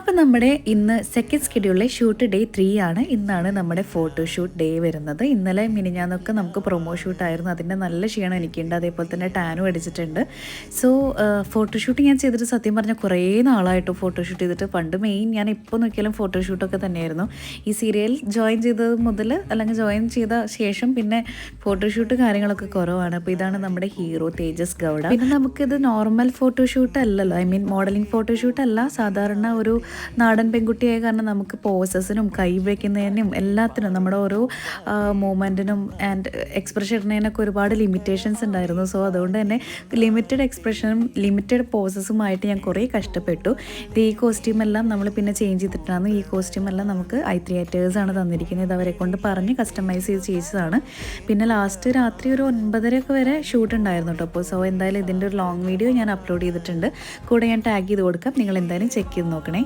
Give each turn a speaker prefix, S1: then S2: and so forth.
S1: അപ്പോൾ നമ്മുടെ ഇന്ന് സെക്കൻഡ് സ്കെഡ്യൂളിലെ ഷൂട്ട് ഡേ 3 ആണ്. ഇന്നാണ് നമ്മുടെ ഫോട്ടോഷൂട്ട് ഡേ വരുന്നത്. ഇന്നലെ മിനിഞ്ഞാന്നൊക്കെ നമുക്ക് പ്രൊമോ ഷൂട്ടായിരുന്നു. അതിൻ്റെ നല്ല ക്ഷീണം എനിക്കുണ്ട്. അതേപോലെ തന്നെ ടാനും അടിച്ചിട്ടുണ്ട്. സോ ഫോട്ടോഷൂട്ട് ഞാൻ ചെയ്തിട്ട് സത്യം പറഞ്ഞാൽ കുറേ നാളായിട്ട് ഫോട്ടോഷൂട്ട് ചെയ്തിട്ട്. പണ്ട് മെയിൻ ഞാൻ ഇപ്പോൾ നോക്കിയാലും ഫോട്ടോഷൂട്ടൊക്കെ തന്നെയായിരുന്നു. ഈ സീരിയൽ ജോയിൻ ചെയ്തത് മുതൽ അല്ലെങ്കിൽ ജോയിൻ ചെയ്ത ശേഷം പിന്നെ ഫോട്ടോഷൂട്ട് കാര്യങ്ങളൊക്കെ കുറവാണ്. അപ്പോൾ ഇതാണ് നമ്മുടെ ഹീറോ തേജസ് ഗൗഡ. പിന്നെ നമുക്കിത് നോർമൽ ഫോട്ടോഷൂട്ട് അല്ലല്ലോ, ഐ മീൻ മോഡലിംഗ് ഫോട്ടോഷൂട്ട് അല്ല, സാധാരണ ഒരു നാടൻ പെൺകുട്ടിയായ കാരണം നമുക്ക് പോസസിനും കൈ വയ്ക്കുന്നതിനും എല്ലാത്തിനും നമ്മുടെ ഓരോ മൂമെൻറ്റിനും ആൻഡ് എക്സ്പ്രഷൻ ഇടുന്നതിനൊക്കെ ഒരുപാട് ലിമിറ്റേഷൻസ് ഉണ്ടായിരുന്നു. സോ അതുകൊണ്ട് തന്നെ ലിമിറ്റഡ് എക്സ്പ്രഷനും ലിമിറ്റഡ് പോസസുമായിട്ട് ഞാൻ കുറേ കഷ്ടപ്പെട്ടു. ഈ കോസ്റ്റ്യൂം എല്ലാം നമ്മൾ പിന്നെ ചേഞ്ച് ചെയ്തിട്ടാണ്. ഈ കോസ്റ്റ്യൂം എല്ലാം നമുക്ക് i3 ആക്ടേഴ്സാണ് തന്നിരിക്കുന്നത്. ഇത് അവരെ കൊണ്ട് പറഞ്ഞ് കസ്റ്റമൈസ് ചെയ്ത് ചെയ്തതാണ്. പിന്നെ ലാസ്റ്റ് രാത്രി ഒരു 9:30 വരെ ഷൂട്ട് ഉണ്ടായിരുന്നു കേട്ടോ. അപ്പോൾ സോ എന്തായാലും ഇതിൻ്റെ ഒരു ലോങ് വീഡിയോ ഞാൻ അപ്ലോഡ് ചെയ്തിട്ടുണ്ട്. കൂടെ ഞാൻ ടാഗ് ചെയ്ത് കൊടുക്കാം. നിങ്ങൾ എന്തായാലും ചെക്ക് ചെയ്ത് നോക്കണേ.